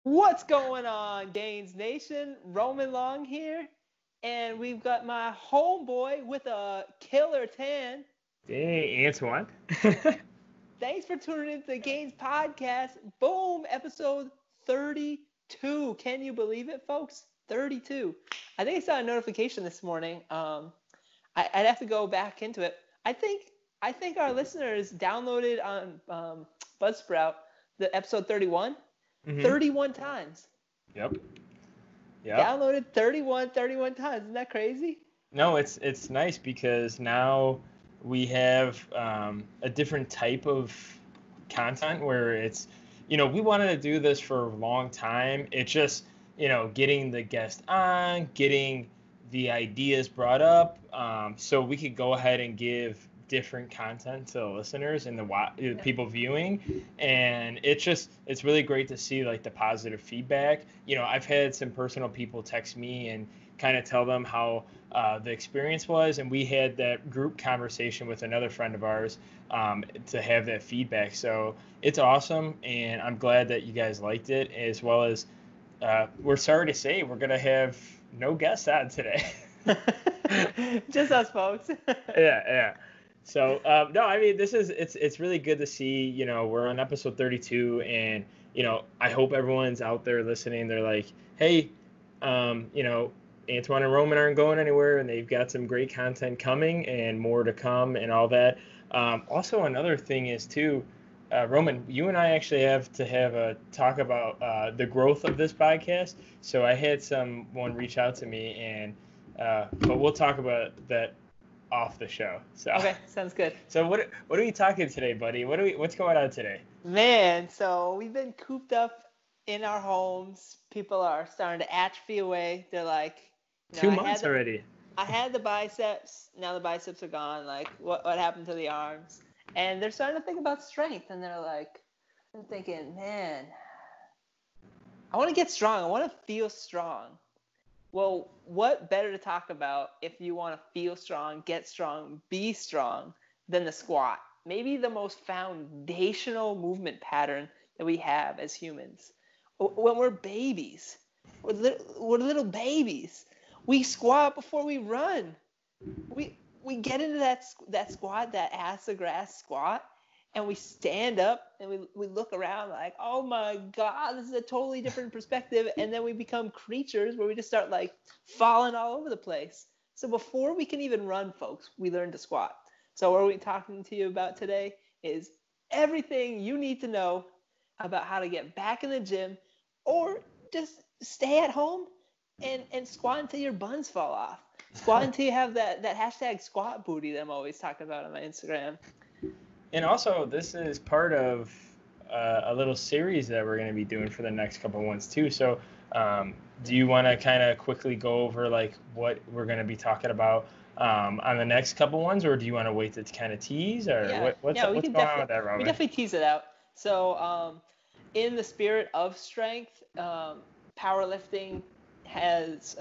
What's going on, Gainz Nation? Roman Long here, and we've got my homeboy with a killer tan. Hey, Antoine. Thanks for tuning into the Gainz Podcast. Boom, episode 32. Can you believe it, folks? 32. I think I saw a notification this morning. I'd have to go back into it. I think our listeners downloaded on Buzzsprout the episode 31 hmm 31 times. Yep. Yep. Downloaded 31 times. Isn't that crazy? No, it's nice because now we have a different type of content where we wanted to do this for a long time. It's just, getting the guest on, getting the ideas brought up, so we could go ahead and give different content to the listeners and the people viewing. And it's really great to see like the positive feedback. I've had some personal people text me and kind of tell them how the experience was, and we had that group conversation with another friend of ours, to have that feedback. So it's awesome, and I'm glad that you guys liked it, as well as we're sorry to say we're gonna have no guests on today. Just us, folks. Yeah. So no, I mean it's really good to see. We're on episode 32, and I hope everyone's out there listening. They're like, hey, Antoine and Roman aren't going anywhere, and they've got some great content coming and more to come and all that. Also, another thing is too, Roman, you and I actually have to have a talk about the growth of this podcast. So I had someone reach out to me, and but we'll talk about that off the show. So Okay, sounds good. so what are we talking today, buddy? What's going on today? Man, so we've been cooped up in our homes. People are starting to atrophy away. They're like, 2 months already. I had the biceps. Now the biceps are gone. Like, what happened to the arms? And they're starting to think about strength. And they're thinking, man, I want to get strong. I want to feel strong. Well, what better to talk about if you want to feel strong, get strong, be strong than the squat? Maybe the most foundational movement pattern that we have as humans. When we're babies, we're little babies. We squat before we run. We get into that squat, that ass to grass squat, and we stand up and we look around like, oh my God, this is a totally different perspective. And then we become creatures where we just start like falling all over the place. So before we can even run, folks, we learn to squat. So what we're talking to you about today is everything you need to know about how to get back in the gym or just stay at home and squat until your buns fall off. Squat until you have that hashtag squat booty that I'm always talking about on my Instagram. And also, this is part of a little series that we're going to be doing for the next couple of ones too. So, do you want to kind of quickly go over like what we're going to be talking about on the next couple ones, or do you want to wait to kind of tease, or what's going on with that, Robert? We definitely tease it out. So, in the spirit of strength, powerlifting has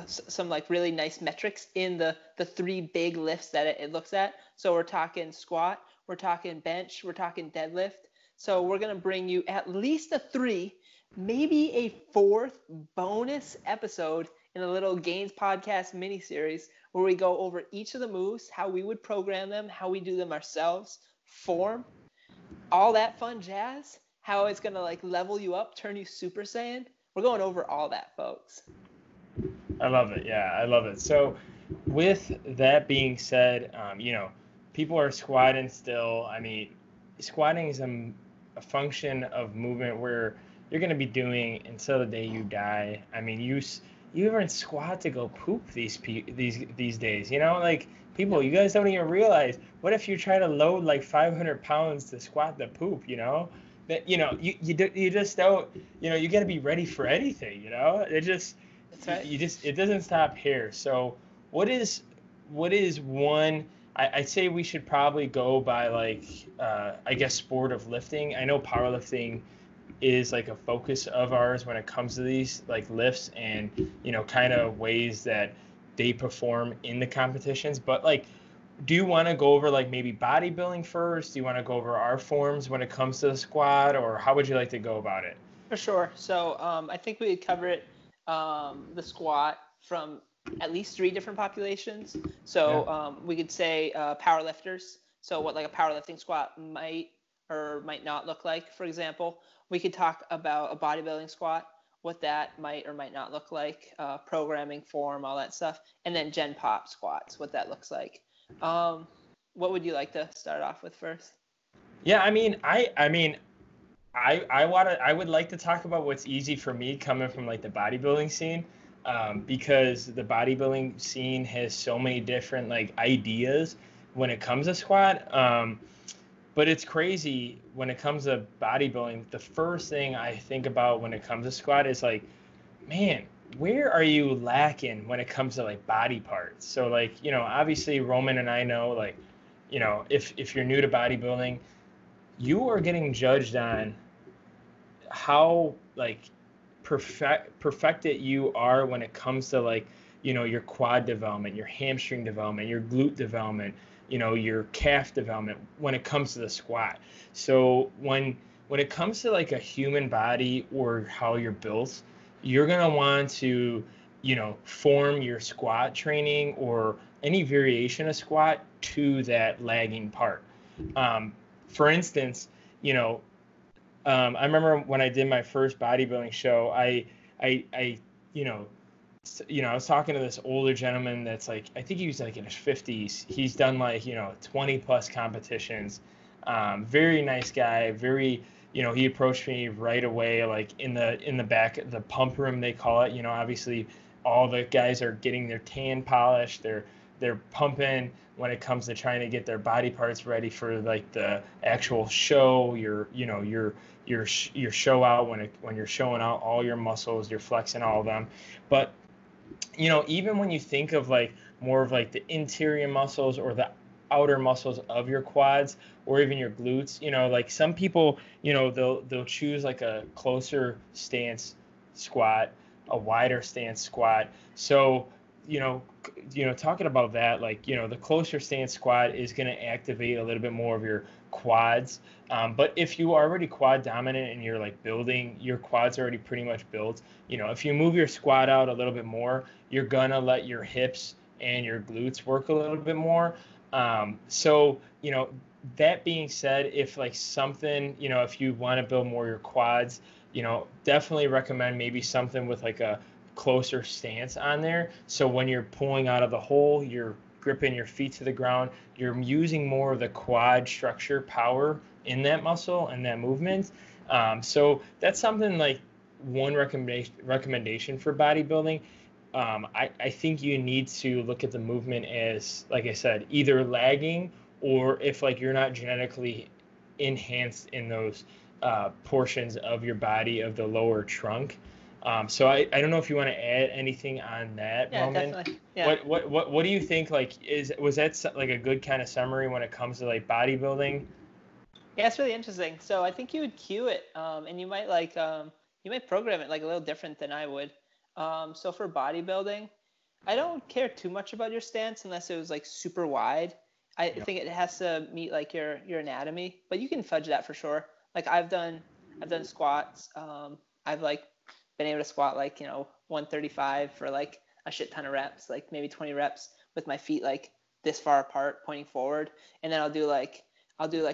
some like really nice metrics in the three big lifts that it looks at. So we're talking squat, we're talking bench, we're talking deadlift. So we're going to bring you at least a 3, maybe a 4th bonus episode in a little Gainz Podcast mini series where we go over each of the moves, how we would program them, how we do them ourselves, form, all that fun jazz, how it's going to like level you up, turn you Super Saiyan. We're going over all that, folks. I love it. Yeah, I love it. So, with that being said, people are squatting still. I mean, squatting is a function of movement where you're going to be doing until the day you die. I mean, you even squat to go poop these days. Like people, you guys don't even realize. What if you try to load like 500 pounds to squat the poop? That you just don't. You got to be ready for anything. It just. That's right. It doesn't stop here. So what is one, I'd say we should probably go by like I guess sport of lifting. I know powerlifting is like a focus of ours when it comes to these like lifts and kind of ways that they perform in the competitions. But like, do you want to go over like maybe bodybuilding first? Do you want to go over our forms when it comes to the squat, or how would you like to go about it? For sure. So I think we would cover it, the squat from at least 3 different populations. So we could say power lifters. So what like a powerlifting squat might or might not look like, for example. We could talk about a bodybuilding squat, what that might or might not look like, programming, form, all that stuff, and then Gen Pop squats, what that looks like. What would you like to start off with first? Yeah, I would like to talk about what's easy for me coming from like the bodybuilding scene, because the bodybuilding scene has so many different like ideas when it comes to squat. But it's crazy when it comes to bodybuilding. The first thing I think about when it comes to squat is like, man, where are you lacking when it comes to like body parts? So like, obviously Roman and I know like, if you're new to bodybuilding, you are getting judged on how like perfected you are when it comes to like your quad development, your hamstring development, your glute development, your calf development when it comes to the squat. So when it comes to like a human body or how you're built, you're going to want to form your squat training or any variation of squat to that lagging part. For instance, you know I remember when I did my first bodybuilding show, I, you know, I was talking to this older gentleman that's like, I think he was like in his 50s. He's done like, 20 plus competitions. Very nice guy. Very, he approached me right away, like in the back, the pump room, they call it. Obviously all the guys are getting their tan polished. They're pumping when it comes to trying to get their body parts ready for like the actual show. Your show out when you're showing out all your muscles, you're flexing all of them. But even when you think of like more of like the interior muscles or the outer muscles of your quads or even your glutes, like some people, they'll choose like a closer stance squat, a wider stance squat. So, talking about that, like, the closer stance squat is going to activate a little bit more of your quads. But if you are already quad dominant and you're like building, your quads already pretty much built, if you move your squat out a little bit more, you're going to let your hips and your glutes work a little bit more. So, that being said, if like something, if you want to build more your quads, definitely recommend maybe something with like a closer stance on there. So when you're pulling out of the hole, you're gripping your feet to the ground, you're using more of the quad structure power in that muscle and that movement. So that's something like one recommendation for bodybuilding. I think you need to look at the movement as, like I said, either lagging or if like you're not genetically enhanced in those portions of your body of the lower trunk. So I don't know if you want to add anything on that, Yeah, Roman. definitely. Yeah. What do you think? Like, was that like a good kind of summary when it comes to like bodybuilding? Yeah, it's really interesting. So I think you would cue it, and you might program it like a little different than I would. So for bodybuilding, I don't care too much about your stance unless it was like super wide. I Yeah. think it has to meet like your anatomy, but you can fudge that for sure. Like I've done squats. I've like been able to squat like 135 for like a shit ton of reps, like maybe 20 reps with my feet like this far apart, pointing forward, and then I'll do like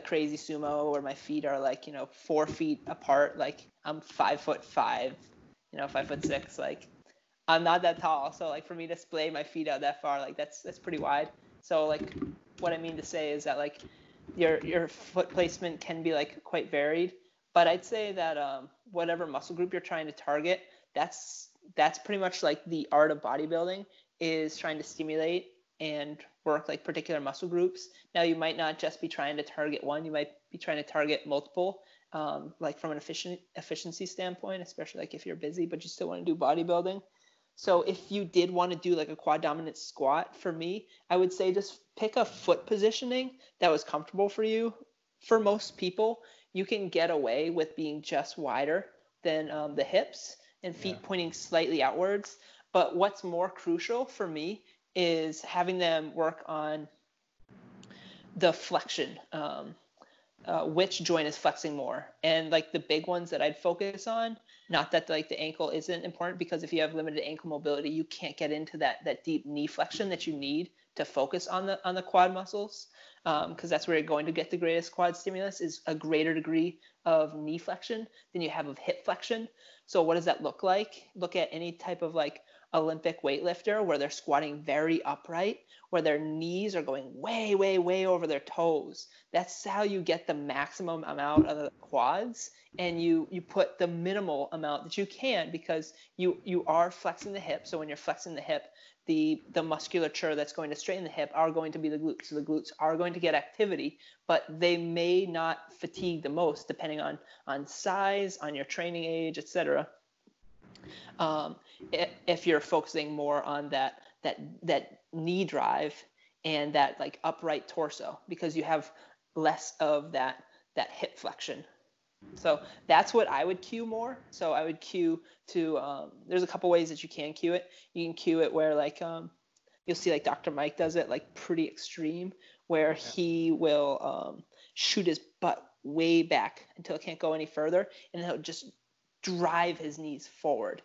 crazy sumo where my feet are like 4 feet apart, like I'm 5'5", 5'6", like I'm not that tall, so like for me to splay my feet out that far, like that's pretty wide. So like what I mean to say is that like your foot placement can be like quite varied, but I'd say that whatever muscle group you're trying to target, that's pretty much like the art of bodybuilding, is trying to stimulate and work like particular muscle groups. Now you might not just be trying to target one, you might be trying to target multiple, like from an efficiency standpoint, especially like if you're busy but you still want to do bodybuilding. So if you did want to do like a quad dominant squat, for me, I would say just pick a foot positioning that was comfortable for you. For most people, you can get away with being just wider than the hips and Yeah. feet pointing slightly outwards. But what's more crucial for me is having them work on the flexion. which joint is flexing more. And like the big ones that I'd focus on, not that like the ankle isn't important, because if you have limited ankle mobility, you can't get into that deep knee flexion that you need to focus on the quad muscles, because that's where you're going to get the greatest quad stimulus, is a greater degree of knee flexion than you have of hip flexion. So what does that look like? Look at any type of like Olympic weightlifter where they're squatting very upright, where their knees are going way, way, way over their toes. That's how you get the maximum amount of the quads, and you put the minimal amount that you can, because you are flexing the hip. So when you're flexing the hip, the musculature that's going to straighten the hip are going to be the glutes. So the glutes are going to get activity, but they may not fatigue the most, depending on size, on your training age, etc. If you're focusing more on that knee drive and that like upright torso, because you have less of that hip flexion. So that's what I would cue more. So I would cue to, there's a couple ways that you can cue it. You can cue it where like, you'll see like Dr. Mike does it like pretty extreme, where he will shoot his butt way back until it can't go any further, and he'll just drive his knees forward.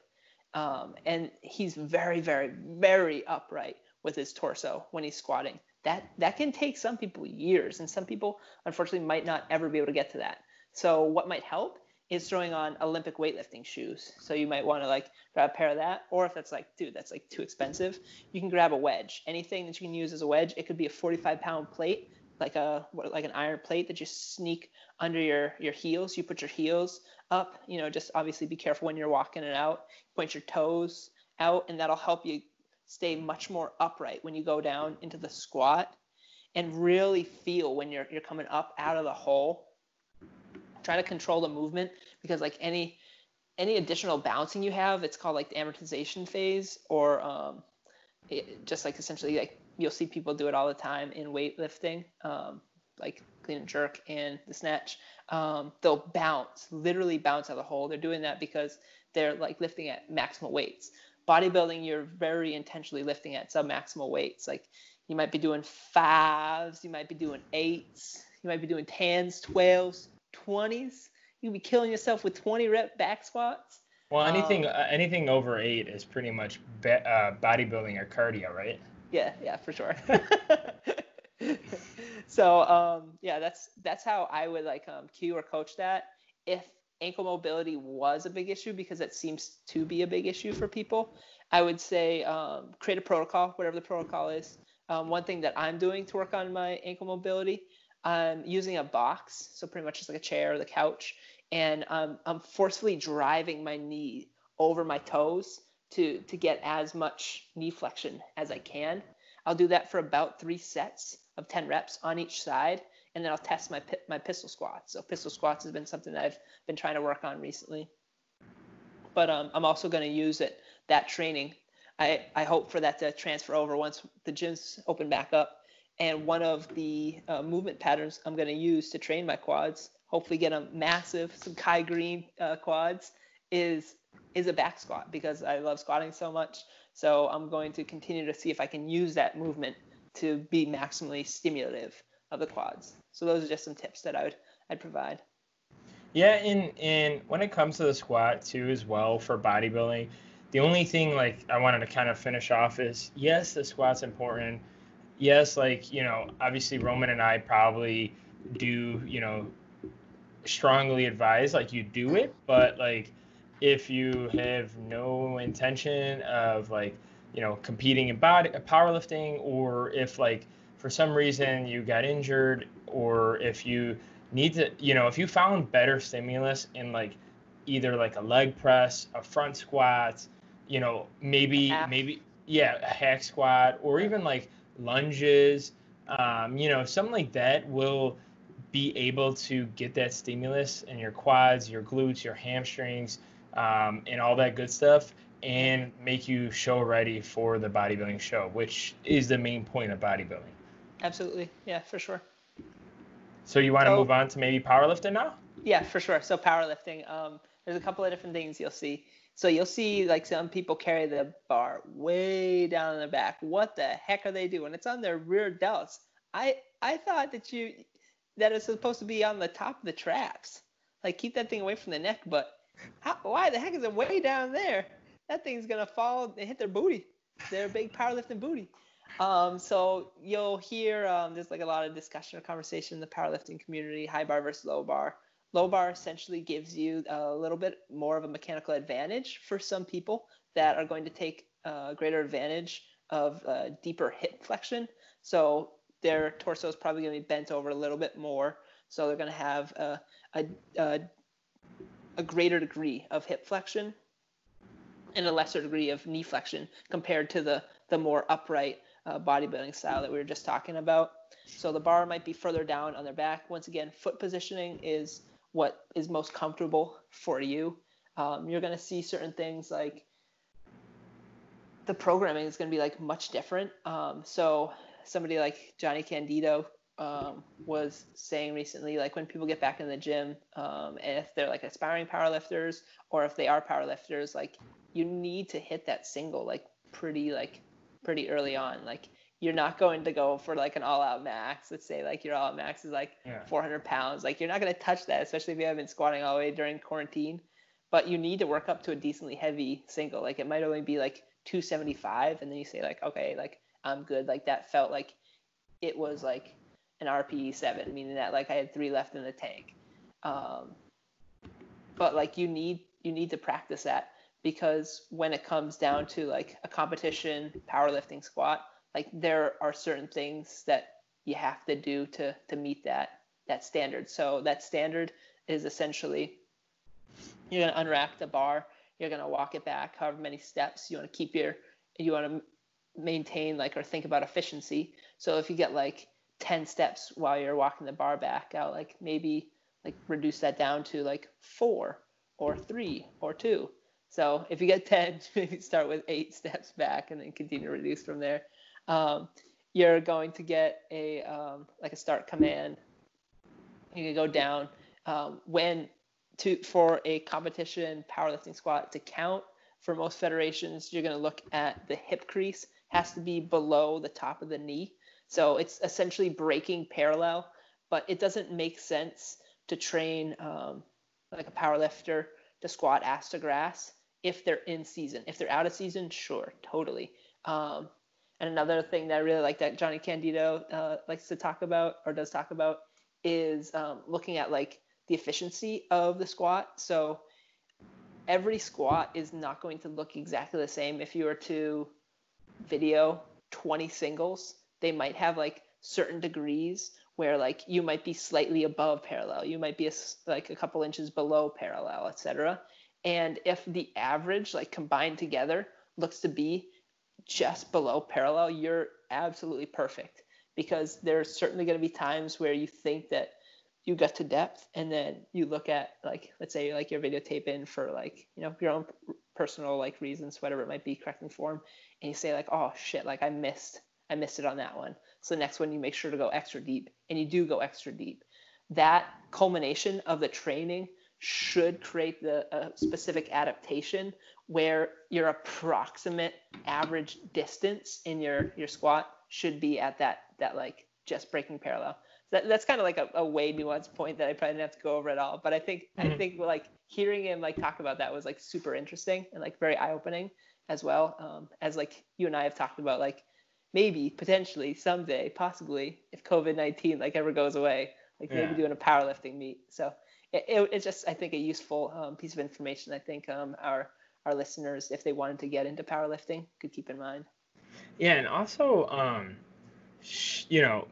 And he's very, very, very upright with his torso when he's squatting. That can take some people years, and some people unfortunately might not ever be able to get to that. So what might help is throwing on Olympic weightlifting shoes. So you might want to like grab a pair of that, or if that's like, dude, that's like too expensive, you can grab a wedge. Anything that you can use as a wedge. It could be a 45-pound plate, like an iron plate that you sneak under your heels. You put your heels up, just obviously be careful when you're walking it out. Point your toes out, and that'll help you stay much more upright when you go down into the squat, and really feel when you're coming up out of the hole. Try to control the movement, because like any additional bouncing you have, it's called like the amortization phase, or just like essentially like you'll see people do it all the time in weightlifting, like clean and jerk and the snatch. They'll literally bounce out of the hole. They're doing that because they're like lifting at maximal weights. Bodybuilding, you're very intentionally lifting at sub-maximal weights. Like you might be doing 5s, you might be doing 8s, you might be doing 10s, 12s, 20s. You can be killing yourself with 20 rep back squats. Well, anything over 8 is pretty much bodybuilding or cardio, right? Yeah, for sure. So that's how I would like cue or coach that. If ankle mobility was a big issue, because it seems to be a big issue for people, I would say create a protocol, whatever the protocol is. One thing that I'm doing to work on my ankle mobility, I'm using a box, so pretty much just like a chair or the couch, and I'm forcefully driving my knee over my toes to get as much knee flexion as I can. I'll do that for about 3 sets of 10 reps on each side, and then I'll test my pistol squats. So pistol squats has been something that I've been trying to work on recently. But I'm also going to use that training. I hope for that to transfer over once the gyms open back up. And one of the movement patterns I'm going to use to train my quads, hopefully get them massive, some Kai Green quads, is a back squat, because I love squatting so much. So I'm going to continue to see if I can use that movement to be maximally stimulative of the quads. So those are just some tips that I'd provide. Yeah, and when it comes to the squat too as well for bodybuilding, the only thing like I wanted to kind of finish off is, yes, the squat's important. Yes, like, obviously Roman and I probably do, strongly advise like you do it, but like if you have no intention of like, competing in powerlifting, or if like for some reason you got injured, or if you need to, if you found better stimulus in like either like a leg press, a front squat, maybe a hack squat, or even like lunges, something like that will be able to get that stimulus in your quads, your glutes, your hamstrings, and all that good stuff, and make you show ready for the bodybuilding show, which is the main point of bodybuilding. Absolutely. Yeah, for sure. So you want to move on to maybe powerlifting now? Yeah, for sure. So powerlifting, there's a couple of different things you'll see. So you'll see like some people carry the bar way down in the back. What the heck are they doing? It's on their rear delts. I thought that that is supposed to be on the top of the traps. Like, keep that thing away from the neck, but why the heck is it way down there? That thing's going to fall and hit their booty, their big powerlifting booty. So you'll hear there's like a lot of discussion or conversation in the powerlifting community, high bar versus low bar. Low bar essentially gives you a little bit more of a mechanical advantage for some people that are going to take greater advantage of deeper hip flexion. So their torso is probably going to be bent over a little bit more. So they're going to have a greater degree of hip flexion and a lesser degree of knee flexion compared to the more upright bodybuilding style that we were just talking about. So the bar might be further down on their back. Once again, foot positioning is what is most comfortable for you. You're going to see certain things like the programming is going to be like much different. So somebody like Johnny Candido was saying recently, like when people get back in the gym, and if they're like aspiring powerlifters or if they are powerlifters, like you need to hit that single like pretty early on. Like you're not going to go for like an all-out max. Let's say like your all-out max is like 400 pounds. Like you're not going to touch that, especially if you haven't been squatting all the way during quarantine. But you need to work up to a decently heavy single. Like it might only be like 275, and then you say like, okay, like I'm good. Like that felt like it was like an RPE 7, meaning that like I had 3 left in the tank. But like you need to practice that, because when it comes down to like a competition powerlifting squat, like there are certain things that you have to do to meet that standard. So that standard is essentially you're going to unrack the bar, you're going to walk it back however many steps. You want to maintain like or think about efficiency. So if you get like 10 steps while you're walking the bar back out, like maybe like reduce that down to like 4 or 3 or 2. So if you get 10, maybe start with 8 steps back and then continue to reduce from there. You're going to get a like a start command. You can go down for a competition powerlifting squat to count. For most federations, you're going to look at the hip crease has to be below the top of the knee. So it's essentially breaking parallel, but it doesn't make sense to train like a powerlifter to squat ass to grass if they're in season. If they're out of season, sure, totally. And another thing that I really like that Johnny Candido likes to talk about or does talk about is looking at like the efficiency of the squat. So every squat is not going to look exactly the same. If you were to video 20 singles, they might have like certain degrees where like you might be slightly above parallel, you might be like a couple inches below parallel, etc. And if the average like combined together looks to be just below parallel, you're absolutely perfect, because there's certainly going to be times where you think that you got to depth, and then you look at like, let's say like you're videotaping for like, you know, your own personal like reasons, whatever it might be, correcting form, and you say like, oh shit, like I missed it on that one. So the next one you make sure to go extra deep, and you do go extra deep. That culmination of the training should create the specific adaptation where your approximate average distance in your squat should be at that like just breaking parallel. That's kind of like a way nuanced point that I probably didn't have to go over at all. But I think like hearing him like talk about that was like super interesting and like very eye opening as well. As like you and I have talked about, like maybe potentially someday, possibly if COVID-19 like ever goes away, like maybe doing a powerlifting meet. So it's just, I think, a useful piece of information. I think our listeners, if they wanted to get into powerlifting, could keep in mind. Yeah, and also, you know,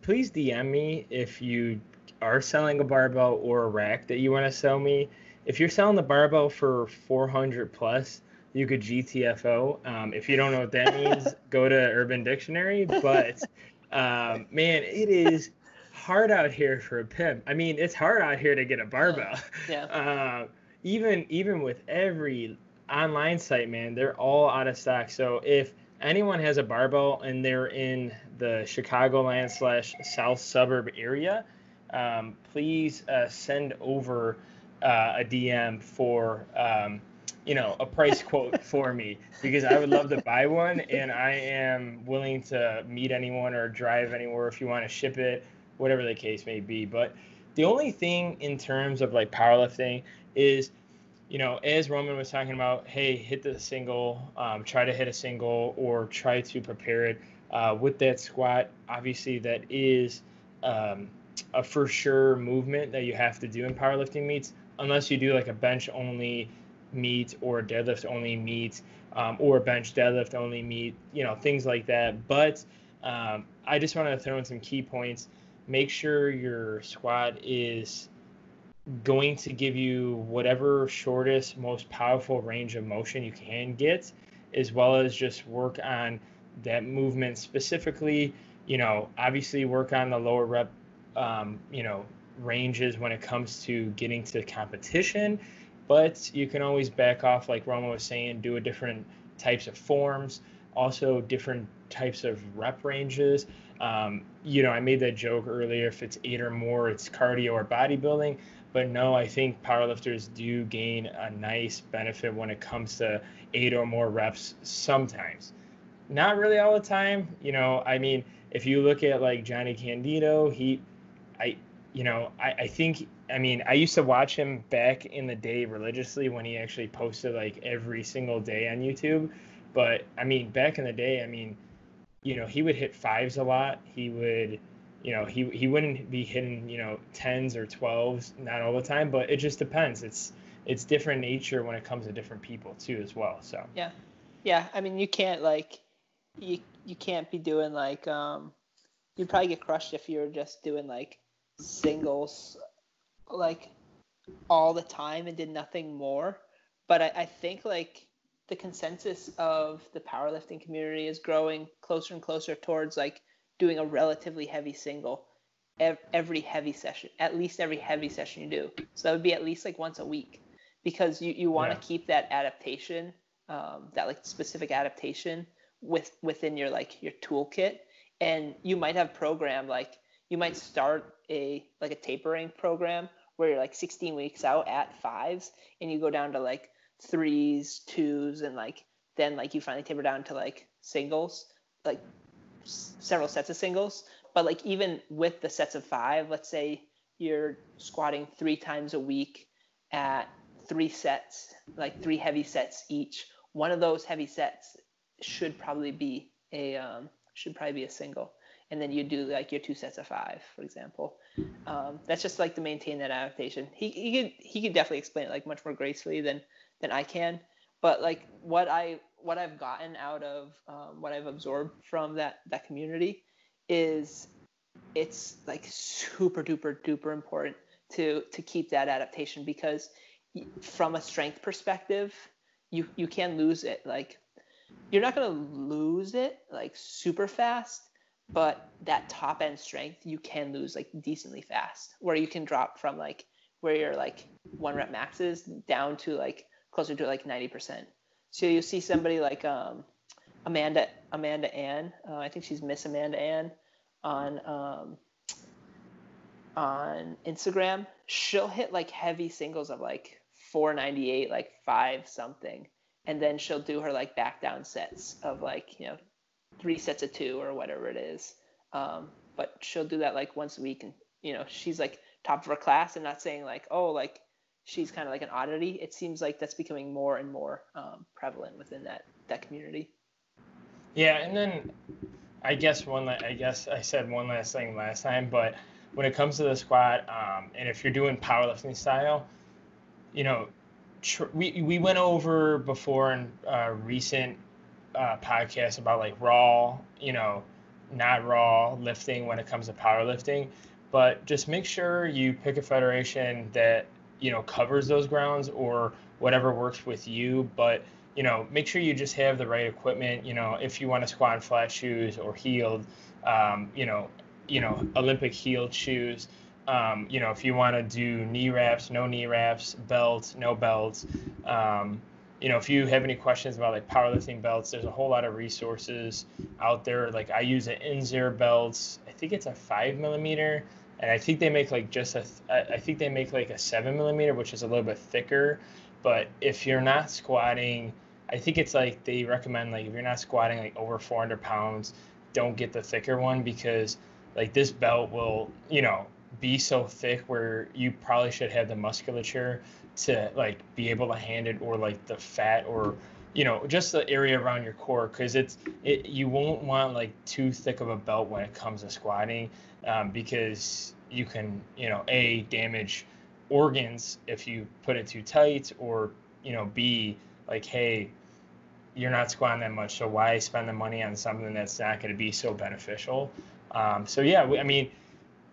please DM me if you are selling a barbell or a rack that you want to sell me. If you're selling the barbell for 400 plus, you could GTFO. If you don't know what that means, go to Urban Dictionary. But man, it is hard out here for a pimp. I mean, it's hard out here to get a barbell. Even with every online site, man, they're all out of stock. So if anyone has a barbell and they're in the Chicagoland / South Suburb area, please send over a DM for a price quote for me, because I would love to buy one, and I am willing to meet anyone or drive anywhere if you want to ship it. whatever the case may be. But the only thing in terms of like powerlifting is, as Roman was talking about, hey, hit the single, try to hit a single or try to prepare it with that squat. Obviously, that is a for sure movement that you have to do in powerlifting meets, unless you do like a bench only meet or a deadlift only meet, or a bench deadlift only meet, things like that. But I just want to throw in some key points. Make sure your squat is going to give you whatever shortest, most powerful range of motion you can get, as well as just work on that movement specifically. Obviously work on the lower rep, ranges when it comes to getting to competition, but you can always back off, like Roman was saying, do a different types of forms, also different types of rep ranges. I made that joke earlier, if it's 8 or more, it's cardio or bodybuilding. But no, I think powerlifters do gain a nice benefit when it comes to 8 or more reps sometimes. Not really all the time. If you look at like Johnny Candido, I used to watch him back in the day religiously when he actually posted like every single day on YouTube. But back in the day, he would hit fives a lot. He would, he wouldn't be hitting, 10s or 12s, not all the time, but it just depends. It's different nature when it comes to different people too, as well. So yeah. You can't you can't be doing like you'd probably get crushed if you were just doing like singles like all the time and did nothing more. But I think like the consensus of the powerlifting community is growing closer and closer towards like doing a relatively heavy single every heavy session, at least every heavy session you do. So that would be at least like once a week, because you want to keep that adaptation, that like specific adaptation within your like your toolkit. And you might have program, like you might start a tapering program where you're like 16 weeks out at fives and you go down to like threes, twos, and like then like you finally taper down to like singles, like several sets of singles. But like even with the sets of 5, let's say you're squatting 3 times a week at 3 sets, like 3 heavy sets each. One of those heavy sets should probably be a single, and then you do like your 2 sets of 5, for example. That's just like to maintain that adaptation. He could definitely explain it like much more gracefully than I can, but like what I've gotten out of what I've absorbed from that community is it's like super duper important to keep that adaptation, because from a strength perspective, you can lose it. Like you're not going to lose it like super fast, but that top end strength you can lose like decently fast, where you can drop from like where your like 1 rep maxes down to like closer to like 90%. So you see somebody like Amanda Ann, I think she's Miss Amanda Ann on Instagram. She'll hit like heavy singles of like 498, like 5 something, and then she'll do her like back down sets of like 3 sets of 2 or whatever it is. But she'll do that like once a week, and she's like top of her class. And not saying like, oh, like she's kind of like an oddity. It seems like that's becoming more and more prevalent within that community. Yeah, and then I guess I said one last thing last time, but when it comes to the squat, and if you're doing powerlifting style, we went over before in recent podcasts about like raw, not raw lifting when it comes to powerlifting, but just make sure you pick a federation that covers those grounds or whatever works with you. But make sure you just have the right equipment. If you want to squat in flat shoes or heeled, Olympic heeled shoes. If you want to do knee wraps, no knee wraps, belts, no belts. If you have any questions about like powerlifting belts, there's a whole lot of resources out there. Like I use an Inzer belts. I think it's a 5mm, and I think they make like I think they make like a 7mm, which is a little bit thicker. But if you're not squatting, I think it's like they recommend like if you're not squatting like over 400 pounds, don't get the thicker one, because like this belt will, be so thick where you probably should have the musculature to like be able to hand it, or like the fat, or just the area around your core, because you won't want like too thick of a belt when it comes to squatting, because you can damage organs if you put it too tight, or B, like, hey, you're not squatting that much, so why spend the money on something that's not going to be so beneficial? So yeah,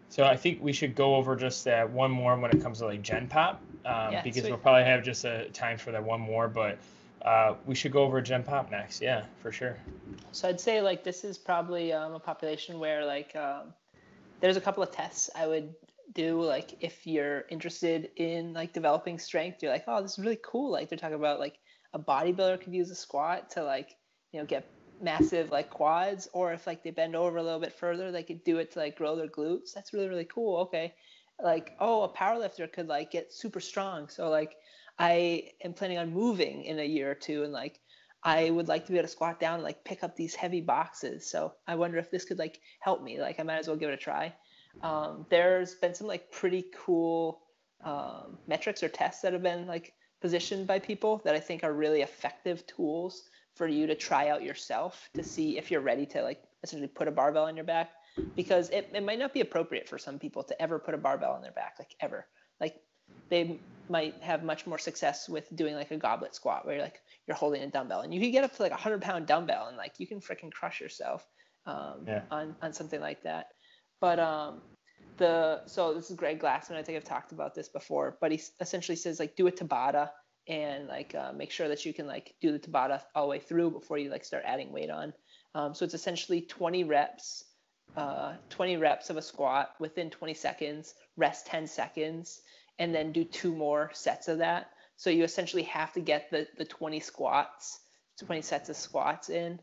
so I think we should go over just that one more when it comes to like Gen Pop, because sweet. we'll probably have just a time for that one more, but we should go over Gen Pop next. Yeah, for sure. So I'd say like this is probably a population where like there's a couple of tests I would do, like if you're interested in like developing strength. You're like, oh, this is really cool. Like they're talking about like a bodybuilder could use a squat to like get massive like quads, or if like they bend over a little bit further, they could do it to like grow their glutes. That's really, really cool. Okay. Like, oh, a powerlifter could like get super strong. So like I am planning on moving in a year or two, and like I would like to be able to squat down and like pick up these heavy boxes. So I wonder if this could like help me. Like I might as well give it a try. There's been some like pretty cool metrics or tests that have been like positioned by people that I think are really effective tools for you to try out yourself to see if you're ready to like essentially put a barbell on your back, because it might not be appropriate for some people to ever put a barbell on their back, like ever. Like they might have much more success with doing like a goblet squat where you're holding a dumbbell, and you can get up to like 100-pound dumbbell and like you can freaking crush yourself on something like that. But so this is Greg Glassman. I think I've talked about this before, but he essentially says like do a Tabata, and like make sure that you can like do the Tabata all the way through before you like start adding weight on. So it's essentially 20 reps of a squat within 20 seconds, rest 10 seconds, and then do 2 more sets of that. So you essentially have to get the 20 sets of squats in,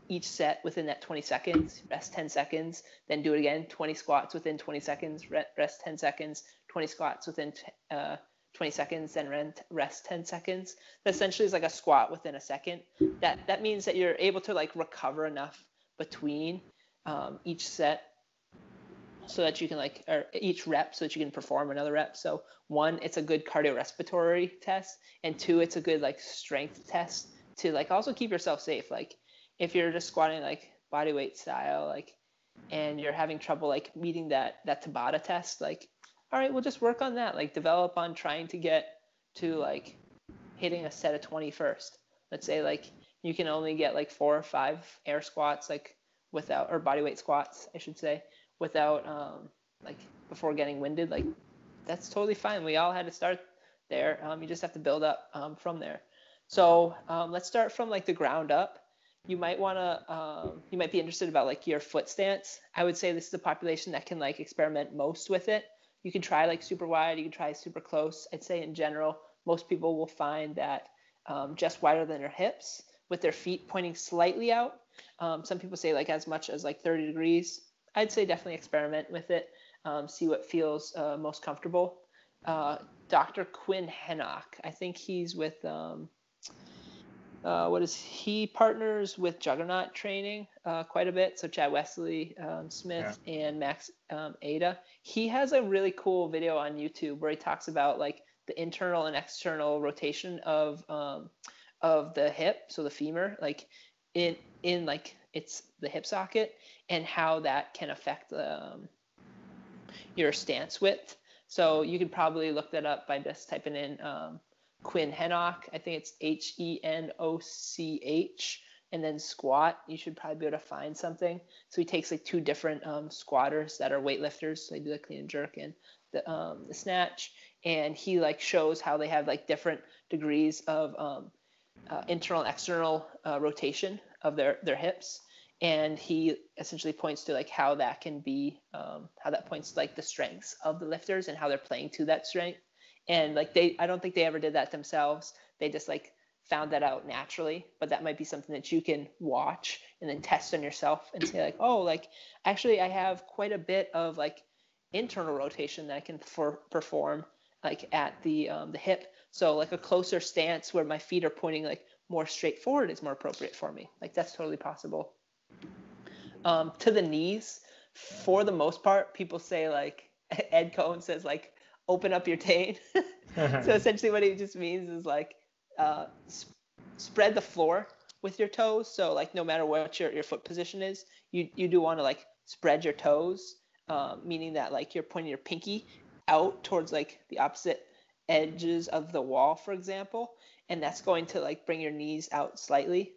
each set within that 20 seconds, rest 10 seconds, then do it again, 20 squats within 20 seconds, rest 10 seconds, 20 squats within 20 seconds, then rest 10 seconds. That essentially is like a squat within a second. That means that you're able to like recover enough between each set so that you can like, or each rep so that you can perform another rep. So 1, it's a good cardiorespiratory test, and 2, it's a good like strength test to like also keep yourself safe. Like if you're just squatting like body weight style, like, and you're having trouble like meeting that Tabata test, like, all right, we'll just work on that. Like develop on trying to get to like hitting a set of 20 first. Let's say like you can only get like 4 or 5 air squats, like without, or body weight squats, I should say, without like before getting winded. Like that's totally fine. We all had to start there. You just have to build up from there. So let's start from like the ground up. You might be interested about like your foot stance. I would say this is the population that can like experiment most with it. You can try like super wide, you can try super close. I'd say in general, most people will find that just wider than their hips with their feet pointing slightly out. Some people say like as much as like 30 degrees. I'd say definitely experiment with it. See what feels most comfortable. Dr. Quinn Hennock, I think he's with, he partners with Juggernaut Training quite a bit. So Chad Wesley Smith and Max Ada. He has a really cool video on YouTube where he talks about like the internal and external rotation of the hip, so the femur, like in like it's the hip socket, and how that can affect your stance width. So you can probably look that up by just typing in Quinn Hennock. I think it's Henoch, and then squat. You should probably be able to find something. So he takes like 2 different squatters that are weightlifters. So they do the clean and jerk and the snatch, and he like shows how they have like different degrees of internal and external rotation of their hips. And he essentially points to like how that can be, how that points to like the strengths of the lifters and how they're playing to that strength. And like I don't think they ever did that themselves. They just like found that out naturally, but that might be something that you can watch and then test on yourself and say like, oh, like actually I have quite a bit of like internal rotation that I can perform like at the hip. So like a closer stance where my feet are pointing like more straight forward is more appropriate for me. Like that's totally possible. To the knees, for the most part, people say like Ed Cohen says like open up your taint. So essentially what he just means is like spread the floor with your toes. So like no matter what your foot position is, you do want to like spread your toes, meaning that like you're pointing your pinky out towards like the opposite edges of the wall, for example, and that's going to like bring your knees out slightly.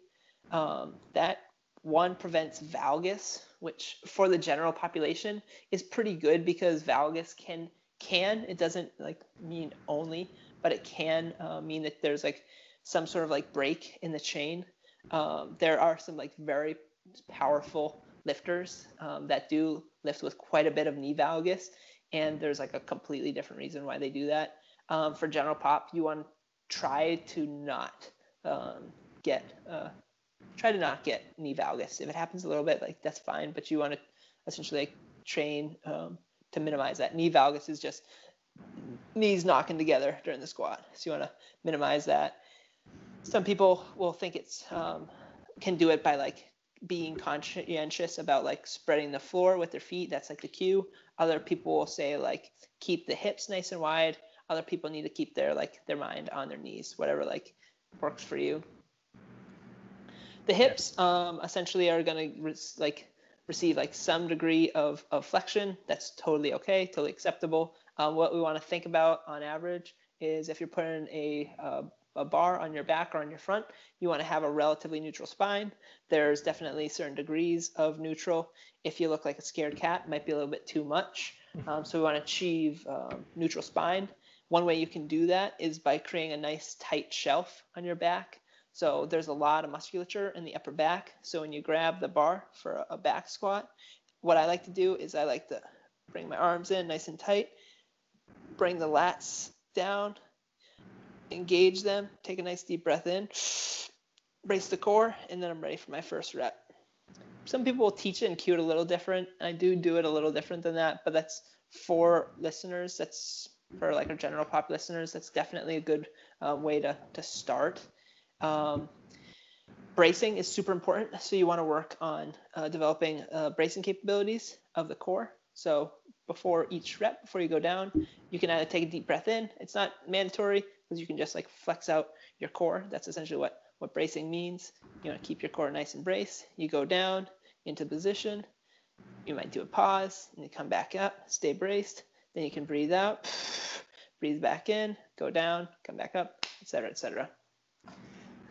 That one prevents valgus, which for the general population is pretty good because valgus can it doesn't like mean only, but it can mean that there's like some sort of like break in the chain. There are some like very powerful lifters that do lift with quite a bit of knee valgus, and there's like a completely different reason why they do that. For general pop, you want to try to not get knee valgus. If it happens a little bit, like that's fine, but you want to essentially like train to minimize that. Knee valgus is just knees knocking together during the squat, so you want to minimize that. Some people will think it's can do it by like being conscientious about like spreading the floor with their feet. That's like the cue. Other people will say like keep the hips nice and wide. Other people need to keep their mind on their knees, whatever like works for you. The hips essentially are going to receive like some degree of flexion. That's totally okay, totally acceptable. What we want to think about on average is if you're putting a bar on your back or on your front, you want to have a relatively neutral spine. There's definitely certain degrees of neutral. If you look like a scared cat, it might be a little bit too much. So we want to achieve neutral spine. One way you can do that is by creating a nice tight shelf on your back. So there's a lot of musculature in the upper back. So when you grab the bar for a back squat, what I like to do is I like to bring my arms in nice and tight, bring the lats down, engage them, take a nice deep breath in, brace the core, and then I'm ready for my first rep. Some people will teach it and cue it a little different. I do it a little different than that, but that's for listeners. That's for like our general pop listeners. That's definitely a good way to start. Bracing is super important. So you want to work on developing bracing capabilities of the core. So before each rep, before you go down, you can either take a deep breath in. It's not mandatory because you can just like flex out your core. That's essentially what bracing means. You want to keep your core nice and braced. You go down into position. You might do a pause and you come back up, stay braced. Then you can breathe out, breathe back in, go down, come back up, etc., etc.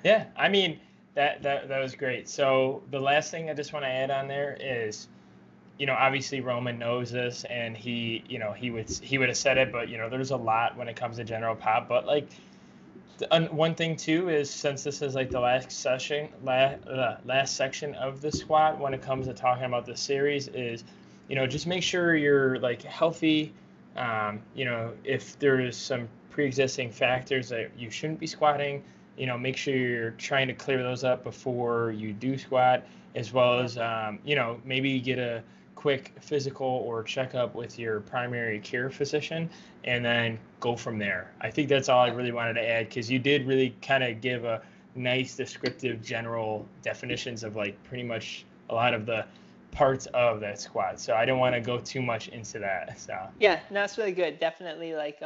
Yeah, I mean, that was great. So the last thing I just want to add on there is, obviously Roman knows this, and he would have said it, but there's a lot when it comes to general pop. But like, one thing too is, since this is like the last section of the squat when it comes to talking about the series, is just make sure you're like healthy. If there's some pre-existing factors that you shouldn't be squatting, make sure you're trying to clear those up before you do squat, as well as maybe get a quick physical or checkup with your primary care physician, and then go from there. I think that's all I really wanted to add, because you did really kind of give a nice descriptive general definitions of like pretty much a lot of the parts of that squat. So I don't want to go too much into that. So yeah, no, that's really good. Definitely like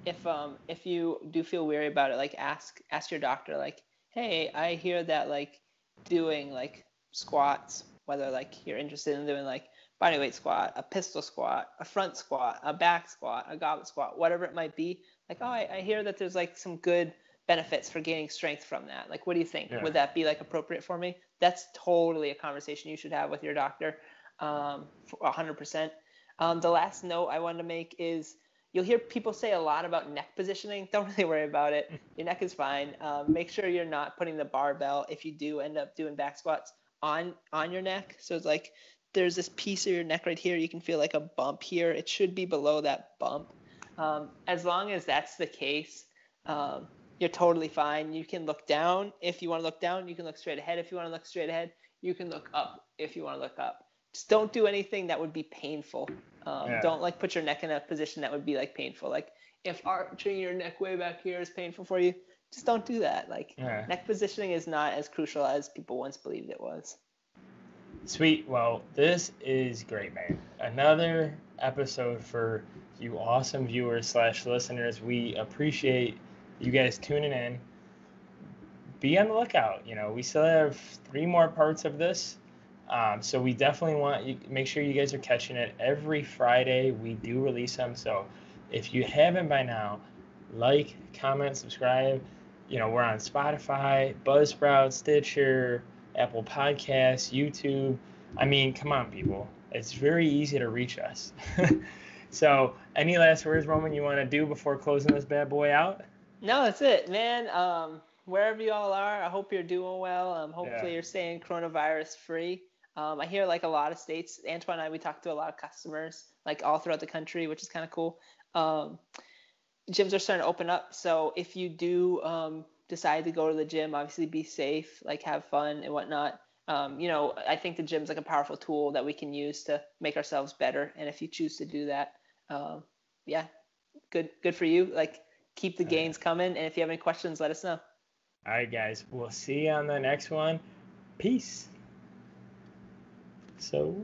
if you do feel weary about it, like ask your doctor, like, hey, I hear that like doing like squats, whether like you're interested in doing like bodyweight squat, a pistol squat, a front squat, a back squat, a goblet squat, whatever it might be, like, oh, I hear that there's like some good benefits for gaining strength from that. Like, what do you think? Yeah. Would that be like appropriate for me? That's totally a conversation you should have with your doctor, 100%. The last note I wanted to make is, you'll hear people say a lot about neck positioning. Don't really worry about it. Your neck is fine. Make sure you're not putting the barbell, if you do end up doing back squats, on your neck. So it's like there's this piece of your neck right here. You can feel like a bump here. It should be below that bump. As long as that's the case, you're totally fine. You can look down. If you want to look down, you can look straight ahead. If you want to look straight ahead, you can look up if you want to look up. Just don't do anything that would be painful. Don't like put your neck in a position that would be like painful. Like if arching your neck way back here is painful for you, just don't do that. Like neck positioning is not as crucial as people once believed it was. Sweet. Well, this is great, man. Another episode for you awesome viewers slash listeners. We appreciate you guys tuning in. Be on the lookout. We still have 3 more parts of this. So we definitely want you make sure you guys are catching it every Friday. We do release them. So if you haven't by now, like, comment, subscribe. We're on Spotify, Buzzsprout, Stitcher, Apple Podcasts, YouTube. I mean, come on, people. It's very easy to reach us. So, any last words, Roman, you want to do before closing this bad boy out? No, that's it, man. Wherever you all are, I hope you're doing well. Hopefully Yeah. you're staying coronavirus free. I hear like a lot of states, Antoine and I, we talk to a lot of customers like all throughout the country, which is kind of cool. Gyms are starting to open up. So if you do decide to go to the gym, obviously be safe, like have fun and whatnot. I think the gym's like a powerful tool that we can use to make ourselves better. And if you choose to do that, yeah, good for you. Like keep the gains coming. And if you have any questions, let us know. All right, guys. We'll see you on the next one. Peace. So